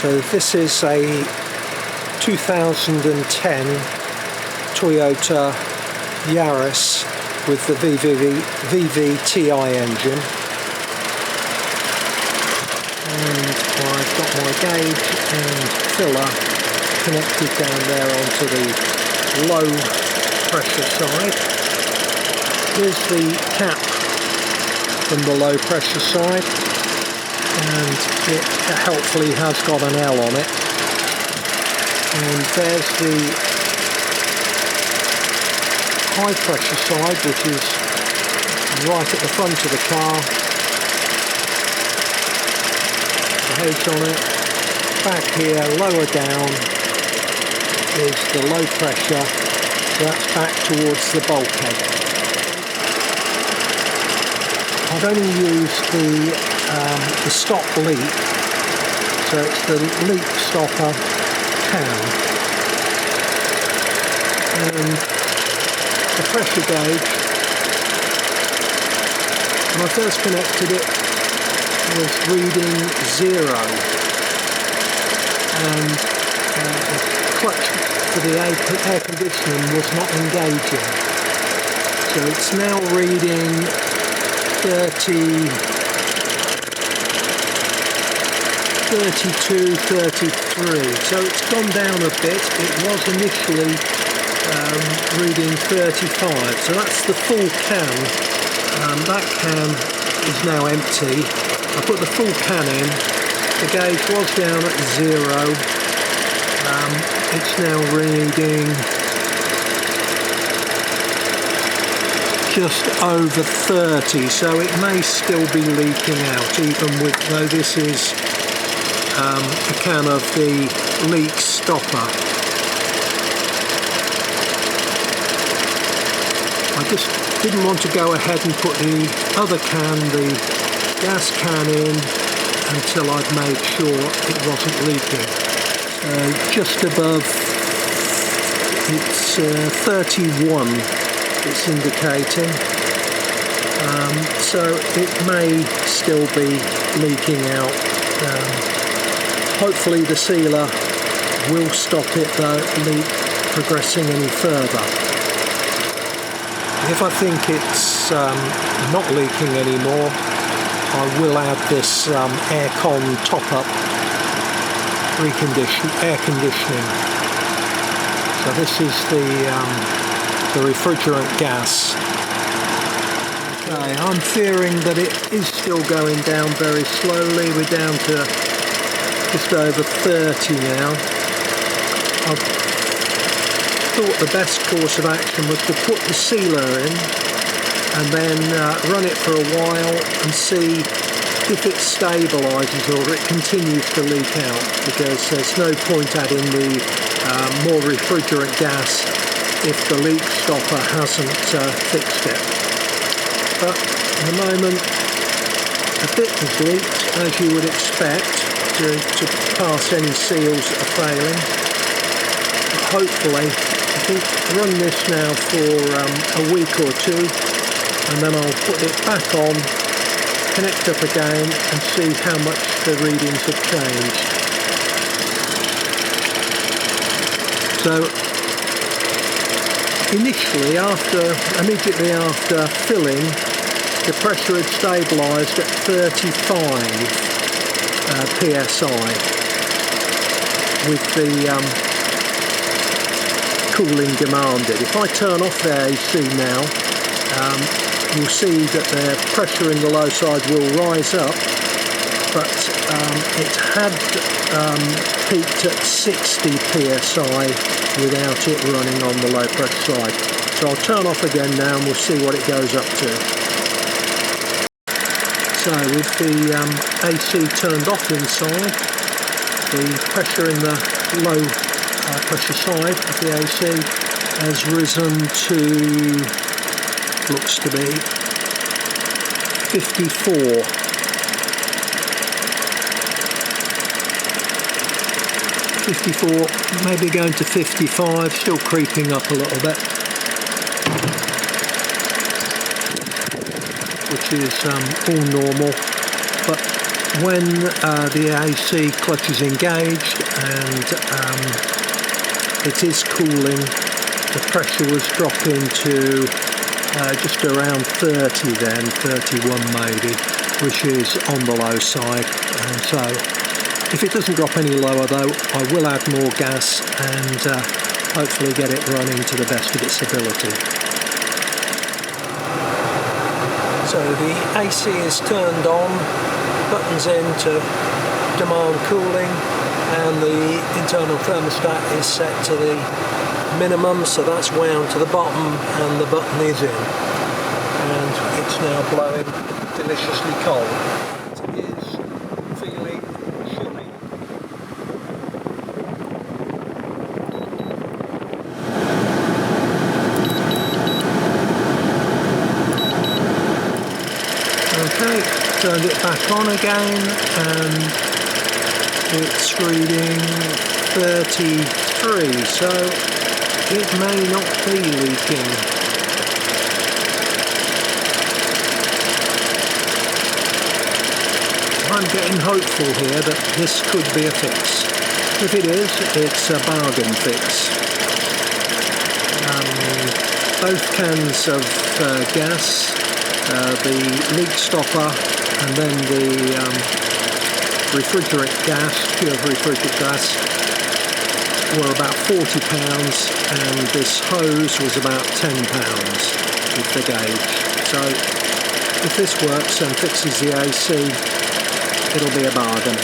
So this is a 2010 Toyota Yaris with the VVTi engine, and I've got my gauge and filler connected down there onto the low pressure side. Here's the cap from the low pressure side, and it helpfully has got an L on it. And there's the high pressure side, which is right at the front of the car. The hose on it. Back here, lower down, is the low pressure, so that's back towards the bulkhead. I've only used the stop leak, so it's the leak stopper can, and the pressure gauge. When I first connected it, was reading 0, and the clutch for the air conditioning was not engaging. So it's now reading 30, 32, 33. So it's gone down a bit. It was initially reading 35. So that's the full can. That can is now empty. I put the full can in. The gauge was down at 0. It's now reading just over 30, so it may still be leaking out, even though this is a can of the leak stopper. I just didn't want to go ahead and put the other can, the gas can, in until I'd made sure it wasn't leaking. Just above, it's 31 it's indicating, so it may still be leaking out. Hopefully the sealer will stop it, the leak progressing any further. If I think it's not leaking anymore, I will add this Aircon top-up air conditioning. So this is the refrigerant gas. Okay, I'm fearing that it is still going down very slowly. We're down to just over 30 now. I thought the best course of action was to put the sealer in and then run it for a while and see if it stabilises or it continues to leak out, because there's no point adding the more refrigerant gas if the leak stopper hasn't fixed it. But at the moment a bit has leaked, as you would expect to pass any seals that are failing. But hopefully, I think run this now for a week or two, and then I'll put it back on, connect up again and see how much the readings have changed. So initially, immediately after filling, the pressure had stabilised at 35 psi with the cooling demanded. If I turn off the AC now, you'll see that the pressure in the low side will rise up, but it had peaked at 60 psi without it running on the low pressure side. So I'll turn off again now and we'll see what it goes up to. So with the AC turned off inside, the pressure in the low pressure side of the AC has risen to, looks to be 54. Maybe going to 55, still creeping up a little bit, which is all normal, but when the AC clutch is engaged and it is cooling, the pressure was dropping to just around 30 then, 31 maybe, which is on the low side. And so if it doesn't drop any lower though, I will add more gas and hopefully get it running to the best of its ability. So the AC is turned on, buttons in to demand cooling, and the internal thermostat is set to the minimum, so that's wound to the bottom and the button is in. And it's now blowing deliciously cold. It is feeling chilly. Okay, turned it back on again and it's reading 33, so it may not be leaking. I'm getting hopeful here that this could be a fix. If it is, it's a bargain fix. Both cans of gas, the leak stopper and then the refrigerant gas, pure refrigerant gas, were about £40 and this hose was about £10 with the gauge. So if this works and fixes the AC, it'll be a bargain.